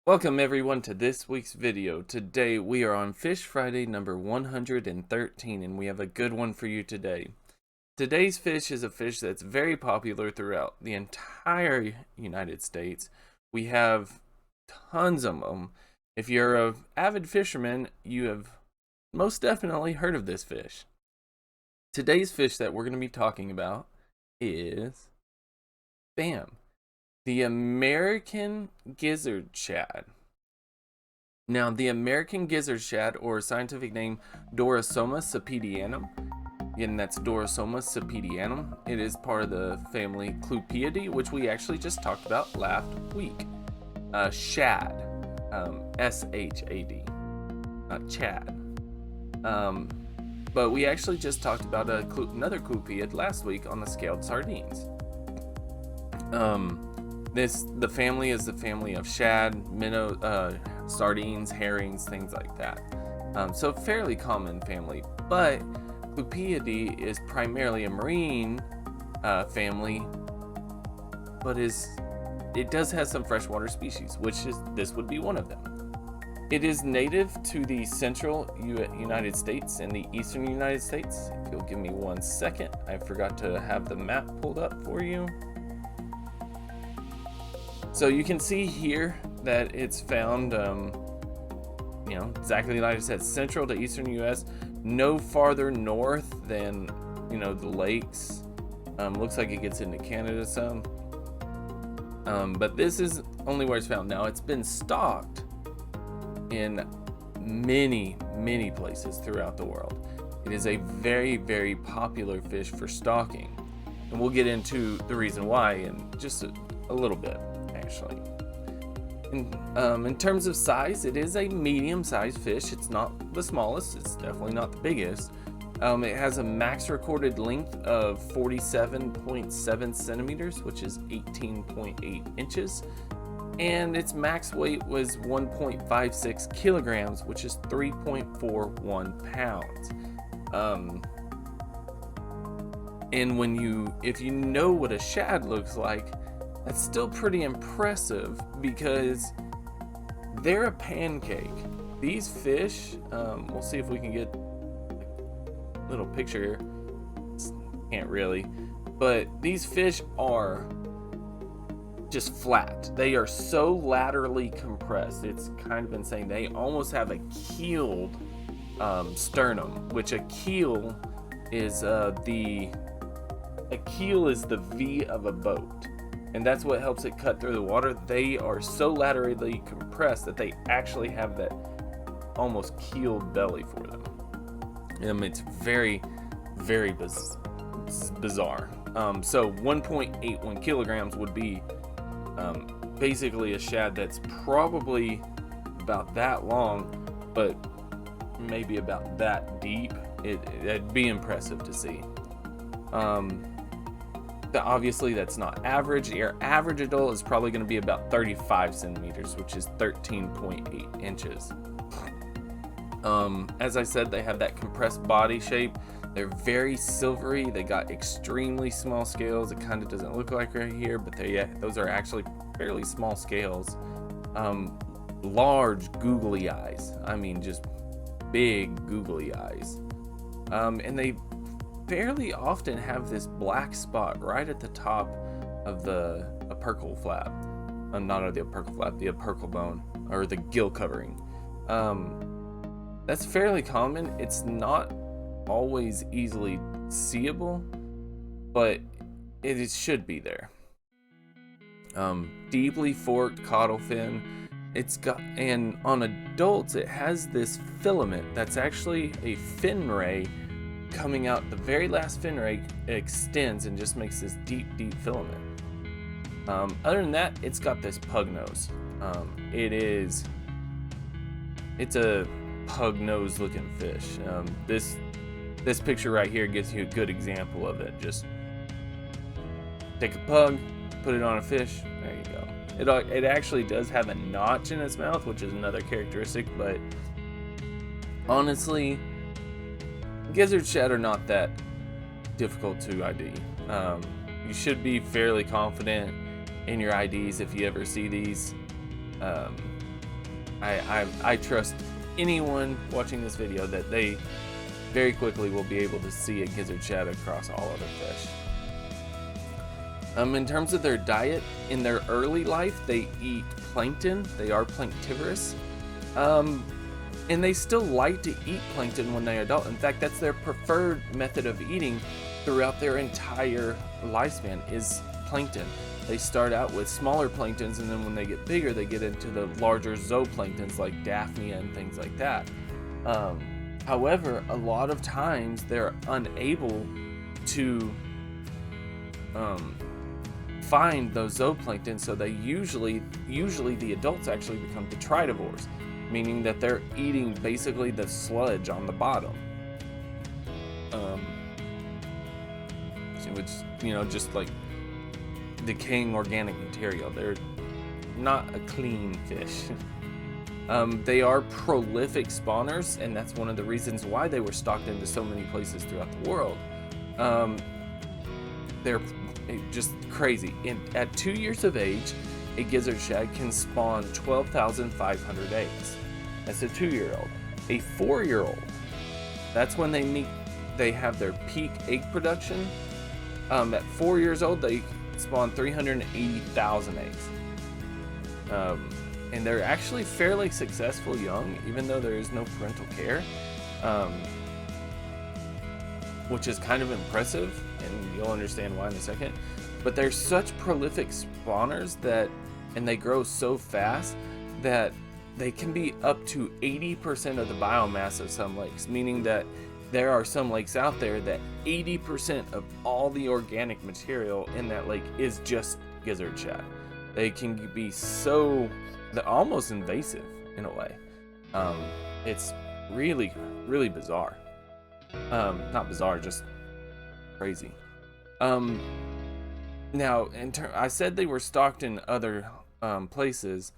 Welcome everyone to this week's video. Today we are on Fish Friday number 113 and we have a good one for you today. Today's fish is a fish that's very popular throughout the entire United States. We have tons of them. If you're an avid fisherman, you have most definitely heard of this fish. Today's fish that we're going to be talking about is the American Gizzard Shad. Now, the American Gizzard Shad, or scientific name Dorosoma sapedianum, and that's Dorosoma sapedianum. It is part of the family Clupeidae, which we actually just talked about last week. Shad, S-H-A-D, not Chad. But we actually just talked about another Clupeid last week on the scaled sardines. The family is the family of shad, minnow, sardines, herrings, things like that. So fairly common family, but Clupeidae is primarily a marine family, but it does have some freshwater species, this would be one of them. It is native to the central United States and the eastern United States. If you'll give me 1 second, I forgot to have the map pulled up for you. So you can see here that it's found, exactly like I said, central to eastern U.S., no farther north than, the lakes. Looks like it gets into Canada some. But this is only where it's found. Now, it's been stocked in many, many places throughout the world. It is a very, very popular fish for stocking. And we'll get into the reason why in just a little bit. Actually, in terms of size, it is a medium-sized fish. It's not the smallest. It's definitely not the biggest. It has a max recorded length of 47.7 centimeters, which is 18.8 inches, and its max weight was 1.56 kilograms, which is 3.41 pounds. And if you know what a shad looks like, that's still pretty impressive because they're a pancake. These fish, we'll see if we can get a little picture here. Can't really, but these fish are just flat. They are so laterally compressed. It's kind of insane. They almost have a keeled sternum, which a keel is the V of a boat. And that's what helps it cut through the water. They are so laterally compressed that they actually have that almost keeled belly for them. It's very, very bizarre. So 1.81 kilograms would be basically a shad that's probably about that long, but maybe about that deep. It'd be impressive to see. Obviously that's not average. Your average adult is probably going to be about 35 centimeters, which is 13.8 inches. As I said, they have that compressed body shape. They're very silvery. They got extremely small scales. It kind of doesn't look like right here, but those are actually fairly small scales. Large googly eyes. I mean, just big googly eyes. And they fairly often have this black spot right at the top of the opercle flap. Not the opercle flap, the opercle bone, or the gill covering. That's fairly common. It's not always easily seeable, but it should be there. Deeply forked caudal fin. And on adults, it has this filament that's actually a fin ray coming out. The very last fin ray extends and just makes this deep filament. Other than that, it's got this pug nose. It's a pug nose looking fish. This picture right here gives you a good example of it. Just take a pug, put it on a fish, there you go. It actually does have a notch in its mouth, which is another characteristic, but honestly, gizzard shad are not that difficult to ID. You should be fairly confident in your IDs if you ever see these. I trust anyone watching this video that they very quickly will be able to see a gizzard shad across all other fish. In terms of their diet, in their early life, they eat plankton. They are planktivorous. And they still like to eat plankton when they are adult. In fact, that's their preferred method of eating throughout their entire lifespan is plankton. They start out with smaller planktons, and then when they get bigger, they get into the larger zooplanktons like Daphnia and things like that. However, a lot of times they're unable to find those zooplankton, so they usually the adults actually become detritivores, meaning that they're eating basically the sludge on the bottom, which, you know, just like decaying organic material. They're not a clean fish. They are prolific spawners, and that's one of the reasons why they were stocked into so many places throughout the world. They're just crazy. At 2 years of age, a gizzard shad can spawn 12,500 eggs. That's a 2-year-old. A 4-year-old, that's when they have their peak egg production. At 4 years old, they spawn 380,000 eggs. And they're actually fairly successful young, even though there is no parental care, which is kind of impressive, and you'll understand why in a second. But they're such prolific spawners and they grow so fast that they can be up to 80% of the biomass of some lakes, meaning that there are some lakes out there that 80% of all the organic material in that lake is just gizzard shad. They can be they're almost invasive in a way. It's really, really bizarre. Not bizarre, just crazy. Now, I said they were stocked in other places,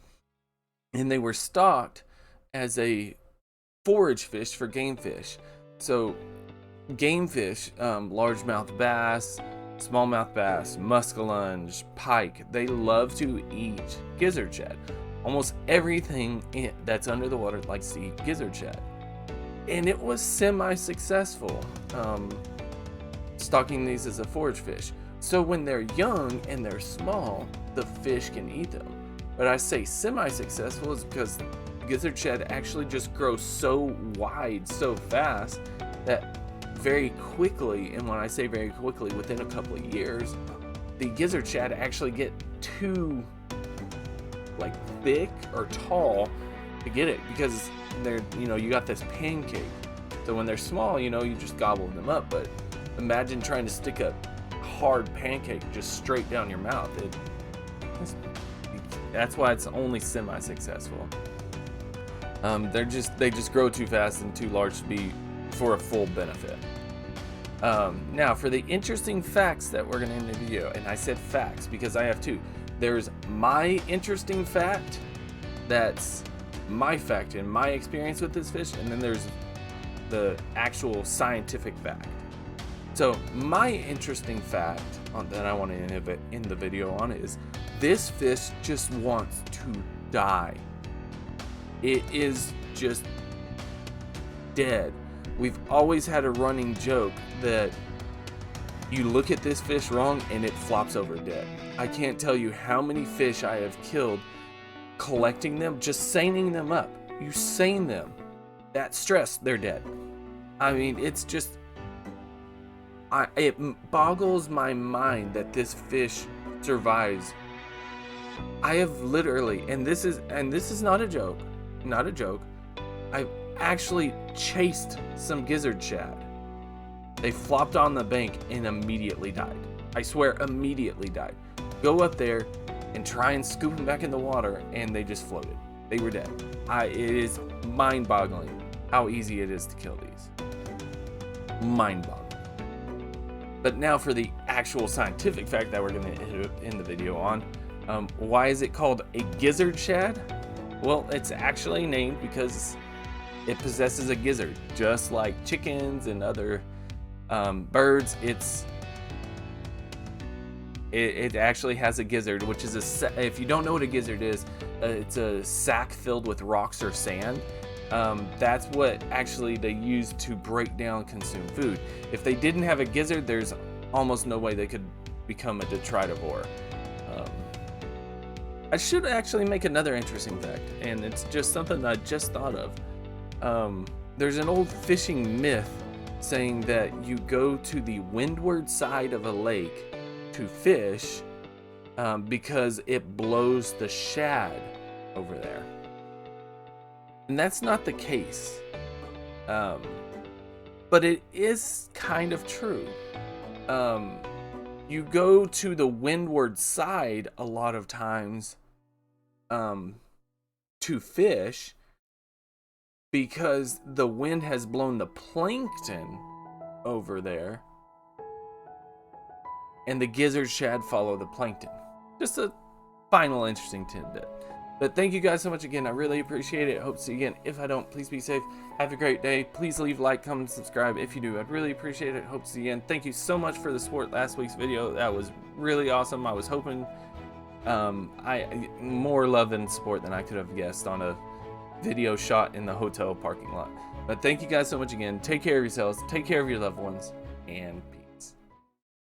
and they were stocked as a forage fish for game fish. So game fish, largemouth bass, smallmouth bass, muskellunge, pike, they love to eat gizzard shad. Almost everything that's under the water likes to eat gizzard shad. And it was semi-successful, stocking these as a forage fish. So when they're young and they're small, the fish can eat them. But I say semi-successful is because gizzard shad actually just grows so wide so fast that very quickly, and when I say very quickly, within a couple of years, the gizzard shad actually get too like thick or tall to get it, because they're, you know, you got this pancake. So when they're small, you know, you just gobble them up. But imagine trying to stick a hard pancake just straight down your mouth. That's why it's only semi-successful. They just grow too fast and too large to be for a full benefit. Now for the interesting facts that we're going to end the video, and I said facts because I have two. There's my interesting fact, that's my fact and my experience with this fish, and then there's the actual scientific fact. So my interesting fact that I want to end the video on is this fish just wants to die. It is just dead. We've always had a running joke that you look at this fish wrong and it flops over dead. I can't tell you how many fish I have killed collecting them, just seining them up. You seine them. That stress, they're dead. I mean, it's just, it boggles my mind that this fish survives. I have literally, and this is not a joke, I've actually chased some gizzard shad. They flopped on the bank and immediately died. I swear, immediately died. Go up there and try and scoop them back in the water, and they just floated. They were dead. It is mind-boggling how easy it is to kill these. Mind-boggling. But now for the actual scientific fact that we're going to end the video on. Why is it called a gizzard shad? Well, it's actually named because it possesses a gizzard, just like chickens and other birds. it actually has a gizzard, which is if you don't know what a gizzard is, it's a sack filled with rocks or sand. That's what actually they use to break down consumed food. If they didn't have a gizzard, there's almost no way they could become a detritivore. I should actually make another interesting fact, and it's just something I just thought of. There's an old fishing myth saying that you go to the windward side of a lake to fish because it blows the shad over there. And that's not the case. But it is kind of true. You go to the windward side a lot of times to fish because the wind has blown the plankton over there, and the gizzard shad follow the plankton. Just a final interesting tidbit. But thank you guys so much again. I really appreciate it. Hope to see you again. If I don't, please be safe. Have a great day. Please leave a like, comment, subscribe if you do. I'd really appreciate it. Hope to see you again. Thank you so much for the support last week's video. That was really awesome. I was hoping more love and support than I could have guessed on a video shot in the hotel parking lot. But thank you guys so much again. Take care of yourselves. Take care of your loved ones. And peace.